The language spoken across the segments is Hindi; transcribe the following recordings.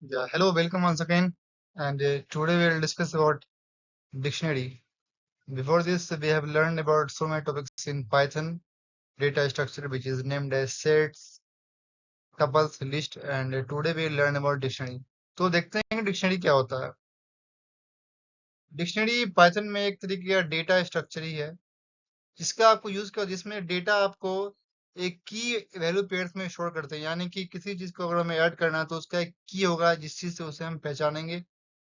Yeah, hello, welcome once again. And today we'll discuss about dictionary. Before this, we have learned about so many topics in Python, data structure, which is named as sets, tuples, list, and today we'll learn about dictionary. तो देखते हैं कि डिक्शनरी क्या होता है। डिक्शनरी पाइथन में एक तरीके का डेटा स्ट्रक्चर ही है, जिसका आपको यूज कर जिसमें डेटा आपको एक की वैल्यू पेयर्स में स्टोर करते हैं, यानी कि किसी चीज को अगर हमें ऐड करना है तो उसका एक की होगा जिस चीज से उसे हम पहचानेंगे,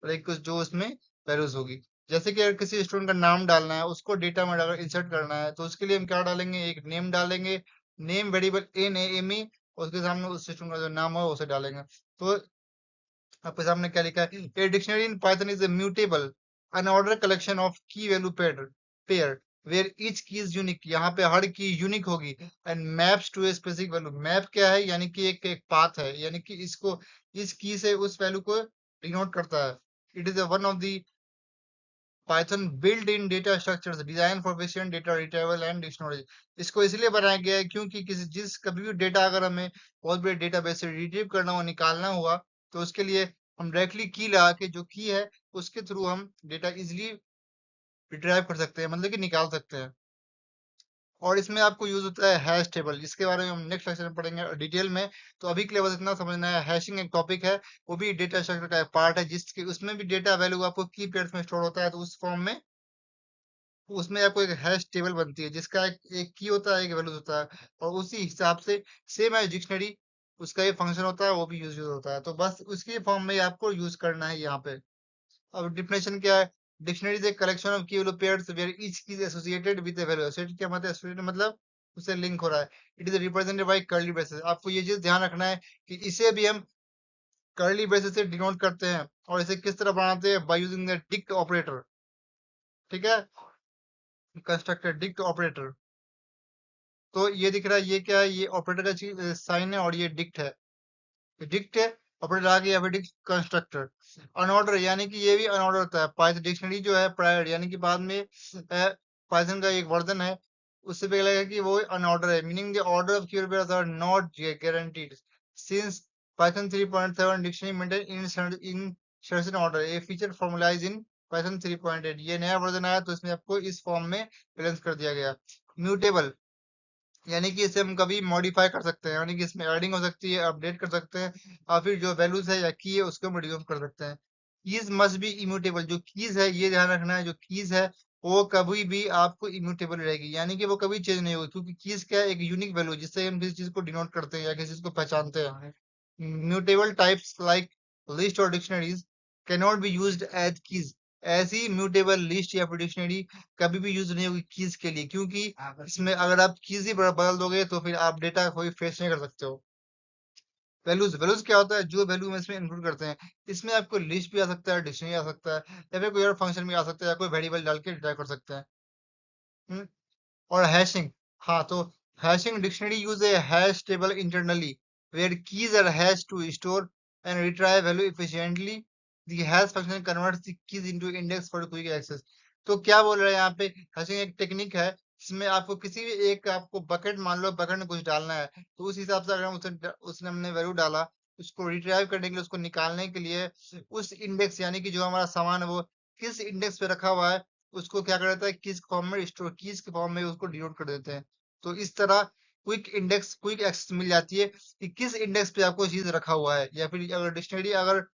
लाइक जो उसमें वैल्यूज होगी। जैसे कि अगर किसी स्टूडेंट का नाम डालना है, उसको डेटा में अगर इंसर्ट करना है तो उसके लिए हम क्या डालेंगे, एक नेम डालेंगे। नेम वेरिएबल NAME, और उसके सामने उस स्टूडेंट का जो नाम हो उसे डालेंगे। तो आपके सामने क्या लिखा है, a dictionary in Python is a mutable unorder collection of key value pair where each key is unique. यहाँ पे हर की यूनिक होगी and maps to a specific value. Map क्या है, यानी कि एक पाथ है, यानी कि इसको इस की से उस वैल्यू को डिनोट करता है। It is one of the Python build in data structures design for efficient data retrieval and storage. इसको इसलिए बनाया गया है क्योंकि किसी जिस कभी भी डेटा अगर हमें बहुत बड़े डेटाबेस से रिट्रीव करना हुआ, निकालना हुआ, तो उसके लिए हम डायरेक्टली की लगा के जो की है उसके थ्रू हम डेटा इजिली रिट्राइव कर सकते हैं, मतलब कि निकाल सकते हैं। और इसमें आपको यूज होता है हैश टेबल, जिसके बारे में हम नेक्स्ट लेक्चर में पढ़ेंगे डिटेल में। तो अभी के लिए बस इतना समझना है, हैशिंग एक टॉपिक है, वो भी डेटा स्ट्रक्चर का एक पार्ट है, जिसके उसमें भी डेटा वैल्यू आपको की पेयर्स में स्टोर होता है, तो उस फॉर्म में उसमें आपको एक हैश टेबल बनती है, जिसका एक की होता है, एक वैल्यूज होता है, और उसी हिसाब से सेम एज डिक्शनरी उसका ये फंक्शन होता है, वो भी यूज होता है। तो बस उसके फॉर्म में ही आपको यूज करना है यहाँ पे। अब डिफिनेशन क्या है, dictionary is a collection of key value pairs where each key is associated with A value. Associated क्या मतलब, एसोसिएटेड मतलब उससे लिंक हो रहा है। It is represented by curly braces. आपको ये चीज ध्यान रखना है कि इसे भी हम कर्ली ब्रेसेस से डिनोट करते हैं, और इसे किस तरह बनाते हैं, by using the dict operator. ठीक है, कंस्ट्रक्टेड डिक्ट ऑपरेटर। तो ये दिख रहा है, ये क्या है, ये ऑपरेटर का साइन है, और ये डिक्ट है। डिक्ट है, ऑपरेटर आ गया, फिर डिक्ट कंस्ट्रक्टर। अनऑर्डर यानी कि ये भी अनऑर्डर होता है। पाइथन डिक्शनरी जो है प्रायर, यानी कि बाद में पाइथन का एक वर्जन है, उससे पहले लगेगा कि वो अनऑर्डर है, meaning the order of keywords are not guaranteed since Python 3.7 dictionary maintain in certain order, a feature formalize in Python 3.8। ये नया वर्जन आया तो इसमें आपको इस फॉर्म में बैलेंस कर दिया गया। म्यूटेबल यानी कि इसे हम कभी मॉडिफाई कर सकते हैं, यानी कि इसमें एडिंग हो सकती है, अपडेट कर सकते हैं, और फिर जो वैल्यूज है या की है उसको हम रिड्यूस कर सकते हैं। Keys must be immutable. जो कीज है, ये ध्यान रखना है, जो कीज है वो कभी भी आपको इम्यूटेबल रहेगी, यानी कि वो कभी चेंज नहीं होगी, क्योंकि कीज क्या है, एक यूनिक वैल्यू जिससे हम किसी चीज को डिनोट करते हैं या किसी चीज को पहचानते हैं। म्यूटेबल टाइप्स लाइक लिस्ट और dictionaries can not be used as keys. ऐसी म्यूटेबल लिस्ट या फिर डिक्शनरी कभी भी यूज नहीं होगी कीज के लिए, क्योंकि इसमें अगर आप कीज ही बदल दोगे तो फिर आप डेटा कोई फेच नहीं कर सकते हो। वैल्यूज, वैल्यूज क्या होता है, जो वैल्यू हम इसमें इंक्लूड करते हैं। इसमें आपको लिस्ट भी आ सकता है, डिक्शनरी आ सकता है, या फिर कोई और फंक्शन भी आ सकता है, या कोई वेरिएबल डाल के डिराइव कर सकते हैं। हम्म, और हैशिंग, हाँ तो hashing dictionary use a hash table internally where keys are hash to store and retrieve value efficiently. The hash function converts the keys into index for quick access. तो क्या बोल रहे हैं यहाँ पे, हैशिंग एक टेक्निक है जिसमें आपको किसी भी एक आपको बकेट, मान लो बकेट में कुछ डालना है, तो उस हिसाब से अगर हम उसने हमने वैल्यू डाला, उसको रिट्राइव करने के लिए, उसको निकालने के लिए, उस इंडेक्स यानी कि जो हमारा सामान है वो किस इंडेक्स पे रखा हुआ है, उसको क्या कर देता है, कीज फॉर्म में स्टोर, कीज के फॉर्म में उसको डिनोट कर देते हैं। तो इस तरह क्विक एक्सेस मिल जाती है कि किस इंडेक्स पे आपको चीज रखा हुआ है, या फिर अगर डिक्शनरी, अगर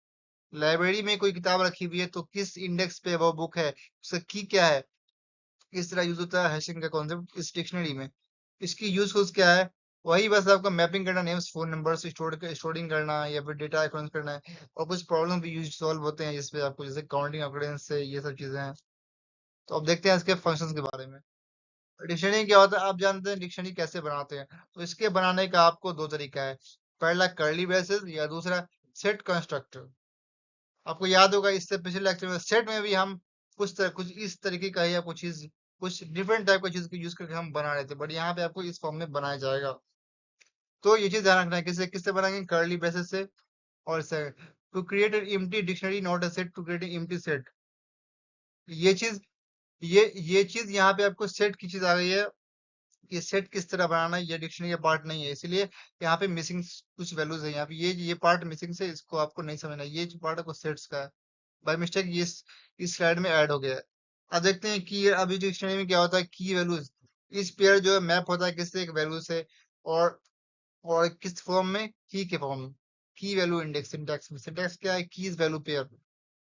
लाइब्रेरी में कोई किताब रखी हुई है तो किस इंडेक्स पे वो बुक है, उसका की क्या है। इस तरह यूज होता है हैशिंग का कॉन्सेप्ट इस डिक्शनरी में। इसकी यूजफुल्स क्या है, वही बस आपको मैपिंग करना, नेम्स फोन नंबर से स्टोरिंग करना, या फिर डेटा एक्सेस करना है, और कुछ प्रॉब्लम भी यूज सॉल्व होते हैं जिसपे आपको, जैसे काउंटिंग ऑकरेंस से, ये सब चीजें हैं। तो अब देखते हैं इसके फंक्शंस के बारे में। डिक्शनरी क्या होता है, आप जानते हैं डिक्शनरी कैसे बनाते हैं। तो इसके बनाने का आपको दो तरीका है, पहला कर्ली ब्रेसेस, या दूसरा सेट कंस्ट्रक्टर। आपको याद होगा इससे पिछले लेक्चर में सेट में भी हम कुछ इस तरीके का या कुछ चीज, कुछ डिफरेंट टाइप का चीज को यूज करके हम बना रहे थे, बट यहाँ पे आपको इस फॉर्म में बनाया जाएगा। तो ये चीज ध्यान रखना है, किससे किससे बनाएंगे, कर्ली ब्रेसेस से। और से to create an empty dictionary not a set to create an empty set. ये चीज, ये चीज यहाँ पे आपको सेट की चीज आ गई है, ये सेट किस तरह बनाना है, ये डिक्शनरी का पार्ट नहीं है, इसलिए यहाँ पे मिसिंग कुछ वैल्यूज है, यहाँ पे ये पार्ट मिसिंग से इसको आपको नहीं समझना, ये जो पार्ट आपको सेट्स का है बाय मिस्टेक ये इस स्लाइड में ऐड हो गया है। अब देखते हैं कि अभी डिक्शनरी में क्या होता है, की वैल्यूज, इस पेयर जो है मैप होता है किससे, एक वैल्यू से, और किस फॉर्म में, की के फॉर्म में, की वैल्यू इंडेक्स, सिंटैक्स में, सिंटैक्स क्या है, कीज वैल्यू पेयर,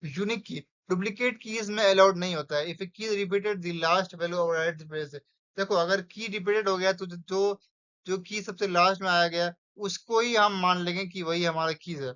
यूनिक की, डुप्लीकेट कीज में अलाउड नहीं होता है, इफ ए की repeated the last value overrides the press. देखो अगर की रिपीटेड हो गया तो जो जो की सबसे लास्ट में आया गया उसको ही हम मान लेंगे कि वही हमारा कीज है।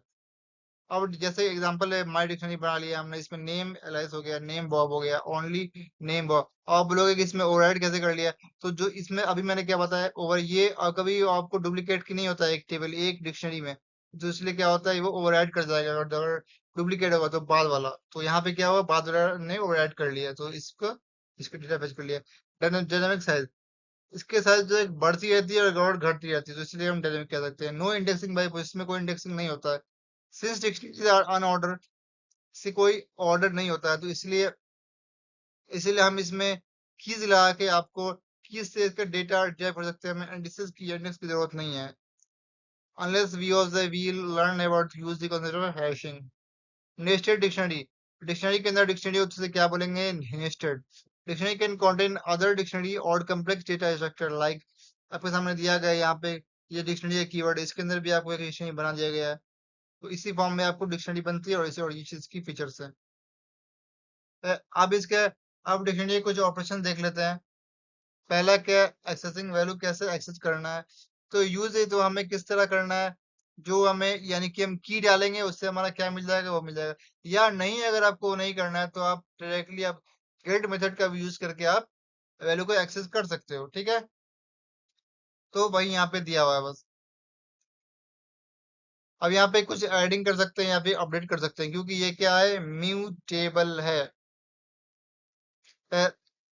अब जैसे एग्जांपल है, माई डिक्शनरी बना लिया हमने, इसमें नेम एलाइस हो गया, नेम बॉब हो गया, ओनली नेम बॉब। आप बोलोगे कि इसमें ओवरराइड कैसे कर लिया, तो जो इसमें अभी मैंने क्या बताया, ओवर ये कभी आपको डुप्लीकेट की नहीं होता है एक टेबल एक डिक्शनरी में, तो इसलिए क्या होता है वो ओवरराइड कर जाएगा, अगर डुप्लीकेट होगा तो बाद वाला, तो यहाँ पे क्या हुआ, बाद वाला ने ओवरराइड कर लिया, तो इसको डेटा फेच कर लिया। डायनामिक साइज, इसके साथ जो एक बढ़ती रहती है और गड़बड़ घटती रहती है, तो इसलिए हम डायनेमिक कह सकते हैं। नो इंडेक्सिंग बाय पोजीशन, इसमें कोई इंडेक्सिंग नहीं होता है, सिंस डिक्शनरीज आर अनऑर्डर, से कोई ऑर्डर नहीं होता है, तो इसलिए इसलिए हम इसमें कीज लगा के आपको कीज से इसका डेटा ड्राइव कर सकते हैं, हमें इंडिसेस की इंडेक्स की जरूरत नहीं है, unless we of the wheel learn about use the concept of hashing. Nested dictionary, dictionary के अंदर डिक्शनरी होती है, क्या बोलेंगे, nested. Dictionary can contain other dictionary और कॉम्प्लेक्स डेटा स्ट्रक्चर, लाइक आपके सामने दिया गया है यहाँ पे, ये डिक्शनरी है कीवर्ड, इसके अंदर भी आपको एक डिक्शनरी बना दिया गया है, तो इसी फॉर्म में आपको डिक्शनरी बनती है, और इसे और ये चीज की फीचर्स है। अब इसके अब डिक्शनरी के कुछ ऑपरेशन देख लेते हैं। पहला क्या, एक्सेसिंग वैल्यू, कैसे एक्सेस करना है, तो यूज है तो हमें किस तरह करना है, जो हमें यानी कि हम की डालेंगे उससे हमारा क्या मिल जाएगा, वो मिल जाएगा, या नहीं अगर आपको वो नहीं करना है तो आप डायरेक्टली आप गेट मेथड का भी यूज करके आप वैल्यू को एक्सेस कर सकते हो, ठीक है, तो वही यहाँ पे दिया हुआ है बस। अब यहाँ पे कुछ एडिंग कर सकते हैं या फिर अपडेट कर सकते हैं, क्योंकि ये क्या है, म्यूटेबल है।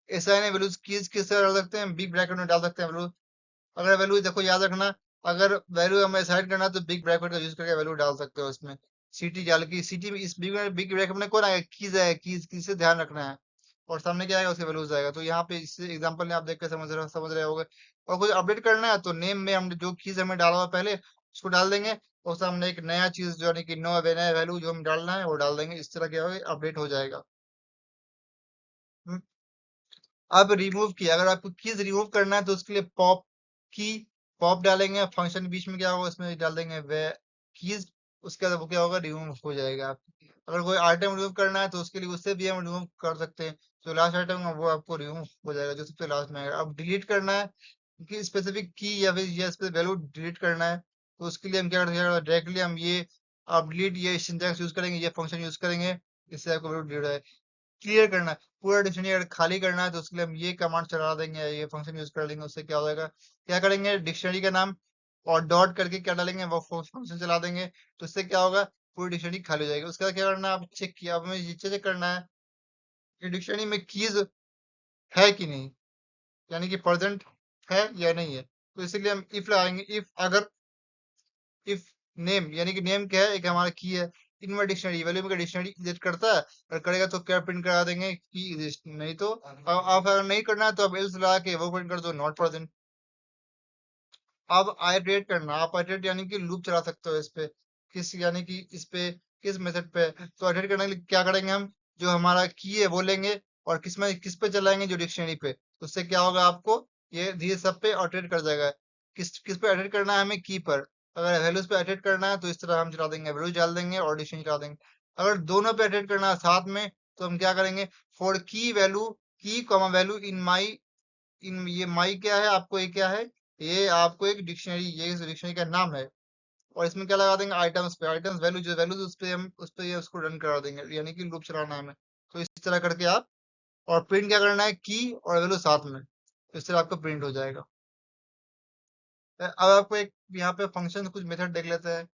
ऐसा है वैल्यूज किस तरह डाल सकते हैं, बिग ब्रैकेट में डाल सकते हैं वैल्यू, अगर वैल्यू देखो याद रखना, अगर वैल्यू हमें असाइन करना है तो बिग ब्रैकेट का यूज करके वैल्यू डाल सकते हो इसमें, सीटी डाल के, सीटी में इस बिग ब्रैकेट में कौन आएगा, कीज है, कीज से ध्यान रखना है, और सामने क्या आएगा उसके वैल्यूज आएगा, तो यहाँ पे इस एग्जांपल में आप देख के समझ रहे होगे। और कुछ अपडेट करना है तो नेम में हम जो कीज हमें डाला हुआ पहले उसको डाल देंगे, और सामने एक नया चीज जो है कि नया वैल्यू जो हम डालना है वो डाल देंगे, इस तरह क्या होगा, अपडेट हो जाएगा। हम्म, अब रिमूव की, अगर आपको कीज रिमूव करना है तो उसके लिए पॉप की, पॉप डालेंगे, फंक्शन बीच में क्या होगा उसमें डाल देंगे वे कीज, उसके बाद वो क्या होगा, रिमूव हो जाएगा। अगर कोई आइटम रिमूव करना है तो उसके लिए उससे भी हम रिमूव कर सकते हैं, जो लास्ट आइटम है वो आपको रिमूव हो जाएगा, जो सबसे लास्ट में आएगा। अब डिलीट करना है कि स्पेसिफिक की या फिर ये स्पेसिफिक वैल्यू डिलीट करना है, तो उसके लिए हम क्या करेंगे, डायरेक्टली हम ये आप डिलीट ये सिंटैक्स यूज करेंगे, ये फंक्शन यूज करेंगे, इससे आपको वैल्यू डिलीट है। क्लियर करना है, पूरा डिक्शनरी अगर खाली करना है तो उसके लिए हम ये कमांड चला देंगे, ये फंक्शन यूज कर लेंगे, उससे क्या हो जाएगा, क्या करेंगे, डिक्शनरी का नाम और डॉट करके क्या डालेंगे, वो फंक्शन चला देंगे, तो इससे क्या होगा, पूरी डिक्शनरी खाली हो जाएगी। उसके बाद क्या करना है, आप चेक किया, अब हमें ये चेक करना है कि डिक्शनरी में कीज है कि नहीं, यानी कि प्रेजेंट है या नहीं है, तो इसीलिए हम इफ लगाएंगे, इफ अगर, इफ नेम, यानी कि नेम क्या है, एक हमारा की है, इनवर्ट डिक्शनरी वैल्यू में डिक्शनरी एग्जिस्ट करता है, और करेगा तो क्या प्रिंट करा देंगे, की एग्जिस्ट, नहीं तो आप अगर नहीं करना है तो आप एल्स लगा के वो प्रिंट कर दो, नॉट प्रेजेंट। अब आइटरेट करना, आप आइटरेट यानी कि लूप चला सकते हो इस पे, किस यानी कि इस पे किस मेथड पे, तो आइटरेट करने के लिए क्या करेंगे हम, जो हमारा की है वो लेंगे, और किस पे चलाएंगे, जो डिक्शनरी पे, तो उससे क्या होगा, आपको ये धीरे सब पे ऑटरेट कर जाएगा। किस पे ऑटरेट करना है, हमें की पर, अगर वैल्यूज पे ऑटरेट करना है तो इस तरह हम चला देंगे, वैल्यूज डाल देंगे और डिक्शनरी चला देंगे। अगर दोनों पे ऑटरेट करना है साथ में, तो हम क्या करेंगे, फॉर की वैल्यू, की कॉमा वैल्यू इन माई, इन ये माई क्या है, आपको ये क्या है, ये आपको एक डिक्शनरी, ये इस डिक्शनरी का नाम है, और इसमें क्या लगा देंगे, आइटम्स पे, आइटम्स वैल्यू जो वैल्यूज उस पे हम उस पे ये उसको रन करा देंगे, यानी कि लूप चलाना है हमें, तो इस तरह करके आप, और प्रिंट क्या करना है, की और वैल्यू साथ में, तो इस तरह आपका प्रिंट हो जाएगा। अब आपको एक यहाँ पे फंक्शन कुछ मेथड देख लेते हैं।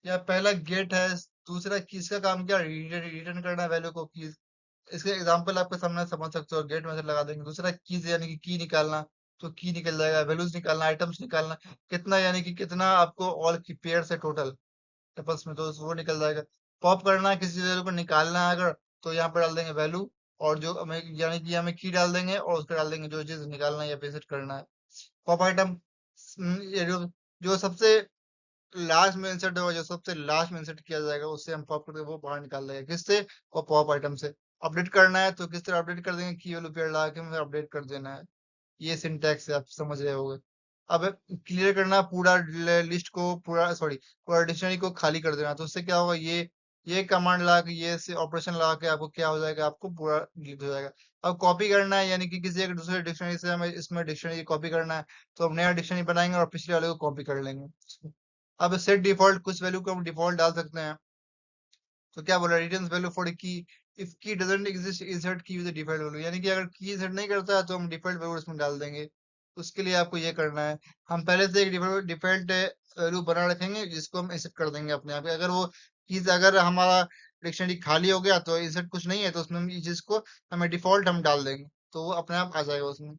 या पहला गेट है, दूसरा कीज का काम क्या, रिटर्न करना है वैल्यू को, कीज, इसके एग्जांपल आपके सामने समझ सकते हो, गेट मेथड लगा देंगे। दूसरा कीज यानी कि की निकालना, तो की निकल जाएगा, वैल्यूज निकालना, आइटम्स निकालना, कितना यानी कि कितना आपको ऑल की पेयर से टोटल टपल्स में, तो वो निकल जाएगा। पॉप करना है, किसी वैल्यू को निकालना है अगर, तो यहाँ पे डाल देंगे वैल्यू, और जो हमें यानी कि हमें की डाल देंगे और उसको डाल देंगे जो चीज निकालना है या विजिट करना है। पॉप आइटम ये जो सबसे लास्ट में इंसर्ट होगा, जो सबसे लास्ट में इंसर्ट किया जाएगा, उससे हम पॉप करके वो बाहर निकाल देंगे। किससे? वो पॉप आइटम से। अपडेट करना है तो किस तरह अपडेट कर देंगे? की वैल्यू पेड़ लगा के हमें अपडेट कर देना है। ये सिंटैक्स है, आप समझ रहे होगे। अब क्लियर करना पूरा लिस्ट को, पूरा सॉरी पूरा डिक्शनरी को खाली कर देना। तो उससे क्या होगा? ये कमांड लगा के, ये से ऑपरेशन लगा के आपको क्या हो जाएगा? आपको पूरा डिलीट हो जाएगा। अब कॉपी करना है, यानी कि किसी एक दूसरे डिक्शनरी से हमें इसमें डिक्शनरी कॉपी करना है, तो हम नया डिक्शनरी बनाएंगे और पिछले वाले को कॉपी कर लेंगे। अब सेट डिफॉल्ट, कुछ वैल्यू को हम डिफॉल्ट डाल सकते हैं। तो क्या बोला? रिटर्न वैल्यू फॉर की, इफ की डजंट एग्जिस्ट इंसर्ट की विद डिफॉल्ट वैल्यू, यानी कि अगर की इंसर्ट नहीं करता है तो हम डिफॉल्ट वैल्यू इसमें डाल देंगे। उसके लिए आपको ये करना है, हम पहले से एक डिफॉल्ट वैल्यू बना रखेंगे जिसको हम इंसर्ट कर देंगे अपने आप। अगर वो कीज, अगर हमारा डिक्शनरी खाली हो गया तो इंसर्ट कुछ नहीं है, तो उसमें हम इस चीज को हमें डिफॉल्ट हम डाल देंगे, तो वो अपने आप आ जाएगा उसमें।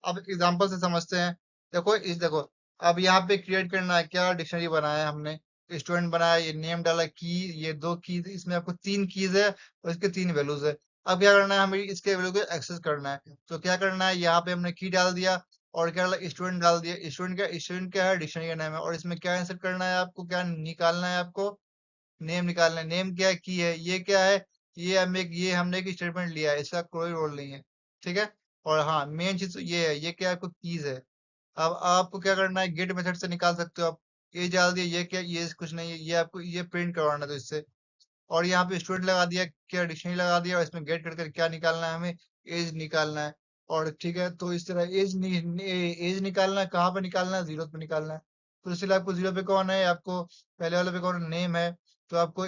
अब एग्जांपल से समझते हैं। देखो, अब यहाँ पे क्रिएट करना है, क्या डिक्शनरी बनाया है हमने? स्टूडेंट बनाया, ये नेम डाला, की, ये दो कीज, इसमें आपको तीन कीज है और इसके तीन वैल्यूज है। अब क्या करना है? हमें इसके वैल्यू को एक्सेस करना है। तो क्या करना है? यहाँ पे हमने की डाल दिया और क्या डाला? स्टूडेंट डाल दिया। स्टूडेंट क्या है? डिक्शनरी का नाम है। और इसमें क्या इंसर्ट करना है आपको? क्या निकालना है आपको? नेम निकालना है। नेम क्या है? की है। ये क्या है? ये हमने एक स्टेटमेंट लिया है, इसका कोई रोल नहीं है। ठीक है। और हाँ, मेन चीज ये है, ये क्या है? आपको कीज है। अब आपको क्या करना है? गेट मेथड से निकाल सकते हो आप। ये डाल दिया, ये क्या? ये कुछ नहीं है, ये आपको ये प्रिंट करवाना है तो इससे। और यहाँ पे स्टूडेंट लगा दिया, क्या डिक्शनरी लगा दिया, और इसमें गेट करके क्या निकालना है? हमें एज निकालना है। और ठीक है, तो इस तरह एज निकालना है। कहाँ पे निकालना है? जीरो पे निकालना है। तो इसलिए आपको जीरो पे कौन है? आपको पहले वाले पे कौन? नेम है। तो आपको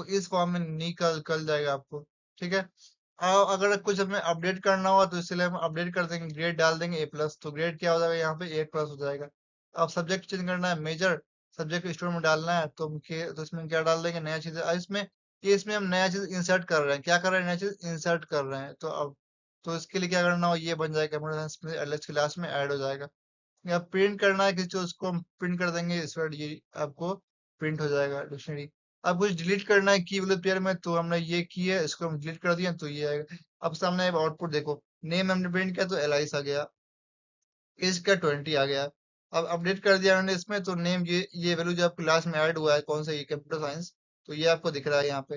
इस फॉर्म में निकल कल जाएगा आपको। ठीक है। अगर कुछ हमें अपडेट करना हुआ तो इसलिए हम अपडेट कर देंगे, ग्रेड डाल देंगे A+, तो ग्रेड क्या हो जाएगा? यहाँ पे A+ हो जाएगा। अब सब्जेक्ट चेंज करना है, मेजर सब्जेक्ट स्टूडेंट में डालना है, तो इसमें क्या डाल देंगे? नया चीज। इसमें हम नया चीज इंसर्ट कर रहे हैं। क्या कर रहे हैं? नया चीज इंसर्ट कर रहे हैं। तो इसके लिए क्या करना हो? ये बन जाएगा कंप्यूटर साइंस में LH क्लास में ऐड हो जाएगा। या प्रिंट करना है किसी चीज, उसको हम प्रिंट कर देंगे, इस पर ये आपको प्रिंट हो जाएगा डिक्शनरी। अब कुछ डिलीट करना है की वाले पेयर में, तो हमने ये की है, इसको हम डिलीट कर दिया, तो ये आएगा। अब सामने आउटपुट देखो, नेम हमने प्रिंट किया तो एलाइस आ गया, एज का 20 आ गया। अब अपडेट कर दिया मैंने इसमें, तो नेम, ये वैल्यू जो आपके क्लास में ऐड हुआ है, कौन सा? ये कंप्यूटर साइंस, तो ये आपको दिख रहा है यहाँ पे।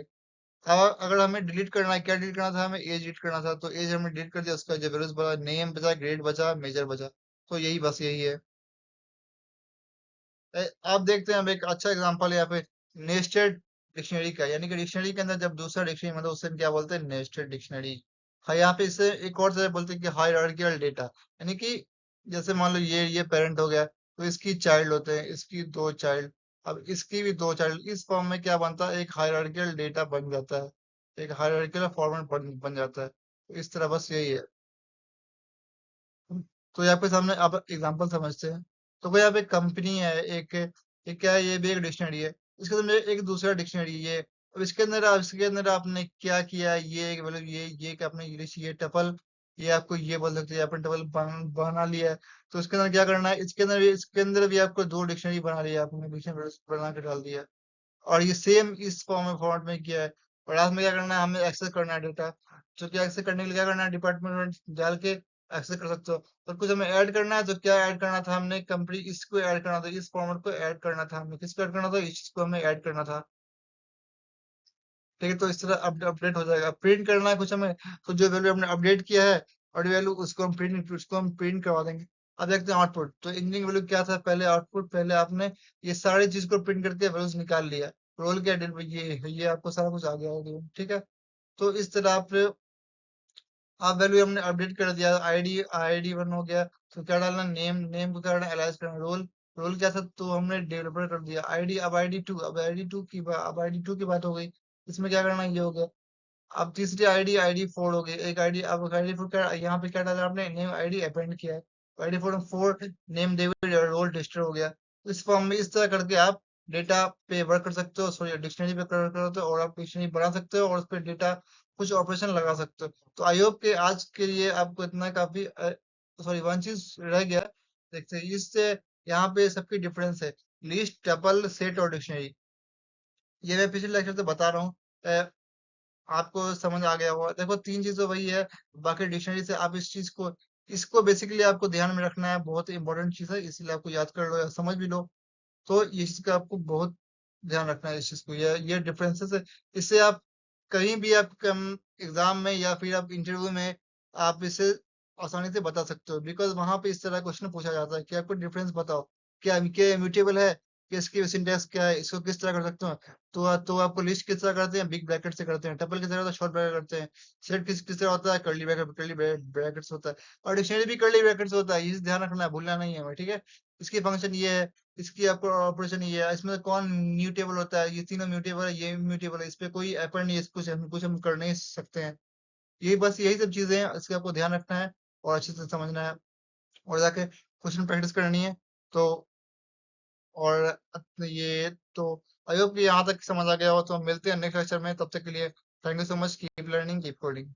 अब अगर हमें डिलीट करना है, क्या डिलीट करना था? हमें एज डिलीट करना था, तो एज हमने डिलीट कर दिया, उसका जो वैल्यूज बचा, नेम बचा, ग्रेड बचा, मेजर बचा। तो यही, बस यही है। आप देखते हैं, अब एक अच्छा एग्जांपल है यहाँ पे नेस्टेड डिक्शनरी का, यानी कि डिक्शनरी के अंदर जब दूसरा डिक्शनरी, मतलब उसे हम क्या बोलते हैं? Nested dictionary. हाँ, यहाँ पे इसे एक और तरह बोलते हैं कि हायरार्किकल डेटा, यानी कि जैसे मान लो ये पेरेंट हो गया, तो इसकी चाइल्ड होते हैं, इसकी दो चाइल्ड, अब इसकी भी दो चाइल्ड। इस फॉर्म में क्या बनता है? एक हायरार्किकल डेटा बन जाता है, एक हायरार्किकल फॉर्मेट बन जाता है। तो इस तरह, बस यही है। तो यहाँ पे सामने आप एग्जांपल समझते हैं। तो कोई यहाँ पे कंपनी है, एक क्या है? ये भी एक डिक्शनरी है। इसके अंदर एक दूसरा डिक्शनरी है। अब इसके अंदर आपने क्या किया है? ये एक, मतलब ये कि आपने ये टपल, ये आपको ये बोल सकते हैं, आपने टपल बना लिया है। तो इसके अंदर क्या करना है? इसके अंदर भी आपको दो डिक्शनरी बना लिया, आपने डिक्शनरी बना के डाल दिया। और ये सेम इस फॉर्मेट में किया है। और आज में क्या करना है? हमें एक्सेस करना है डेटा। तो क्या एक्सेस करने के लिए क्या करना है? डिपार्टमेंट डाल के एक्सेस कर सकते हो। और कुछ हमें ऐड करना है, तो क्या ऐड करना था? हमने कंपनी, इसको ऐड करना था, इस फॉर्मेट को ऐड करना था, हमें किसको ऐड करना था? इस चीज को हमें ऐड करना था। ठीक है, तो इस तरह अपडेट हो जाएगा। प्रिंट करना है कुछ हमें, तो जो वैल्यू हमने अपडेट किया है और वैल्यू, उसको हम प्रिंट करवा देंगे। अब देखते हैं आउटपुट। तो इंजीनियरिंग वैल्यू क्या था? पहले आउटपुट, पहले आपने ये सारी चीज को प्रिंट करके वैल्यूज निकाल लिया। रोल क्या डेट, ये आपको सारा कुछ आ गया होगा। ठीक है। तो इस तरह आप वैल्यू हमने अपडेट कर दिया। आईडी 1 हो गया, तो क्या डालना? नेम को क्या डालना? एलाइज करना। रोल क्या था? तो हमने डेवलपर कर दिया। अब आईडी 2 की बात हो गई। इसमें क्या करना? ये हो गया। अब तीसरी आईडी 4 हो गई। एक आईडी, अब आईडी 4 क्या, यहाँ पे क्या डाला आपने? नेम आईडी अपेंड किया है। आईडी 4 नेम डेविड और रोल टेस्टर हो गया। तो इस फॉर्म में इस तरह करके आप डेटा पे वर्क कर सकते हो, सॉरी डिक्शनरी पे कर सकते हो, और आप डिक्शनरी बना सकते हो और उस पर डेटा कुछ ऑपरेशन लगा सकते हो। तो आई होप के आज के लिए आपको इतना काफी, सॉरी वन चीज रह गया। देखते हैं इससे, यहाँ पे सबकी डिफरेंस है, लिस्ट, टपल, सेट और डिक्शनरी। ये मैं पिछले लेक्चर से बता रहा हूँ, आपको समझ आ गया होगा। देखो तीन चीज तो वही है, बाकी डिक्शनरी से आप इस चीज को इसको बेसिकली आपको ध्यान में रखना है, बहुत इंपॉर्टेंट चीज़ है, इसलिए आपको याद कर लो या समझ भी लो। तो ये चीज़ का आपको बहुत ध्यान रखना है इस चीज़ को, ये डिफरेंसेस है। इससे आप कहीं भी आप कम एग्ज़ाम में या फिर आप इंटरव्यू में आप इसे आसानी से बता सकते हो, बिकॉज़ वहाँ पे इस तरह क्वेश्चन पूछा जाता है कि आपको डिफरेंस बताओ, क्या इम्यूटेबल है? कि इसकी सिंटैक्स क्या है? इसको किस तरह कर सकते हो? तो आपको लिस्ट किस तरह करते हैं? बिग ब्रैकेट से करते हैं, टपल किस तरह होता है? शॉर्ट ब्रैकेट करते हैं, सेट किस तरह होता है? कर्ली ब्रैकेट्स होता है, और डिक्शनरी भी कर्ली ब्रैकेट्स होता है। ये ध्यान रखना है, भूलना नहीं है हमें, ठीक है? इसकी फंक्शन ये है, इसकी आपको ऑपरेशन ये है, इसमें कौन म्यूटेबल होता है, ये तीनों म्यूटेबल है, ये म्यूटेबल है, इस पे कोई एपर नहीं है, कुछ हम कर नहीं सकते हैं। यही सब चीजें हैं, इसका आपको ध्यान रखना है और अच्छे से समझना है और जाके क्वेश्चन प्रैक्टिस करनी है। तो और ये तो आई होप कि यहाँ तक समझ आ गया हो। तो मिलते हैं नेक्स्ट लेक्चर में, तब तक के लिए thank you so much, keep learning keep coding.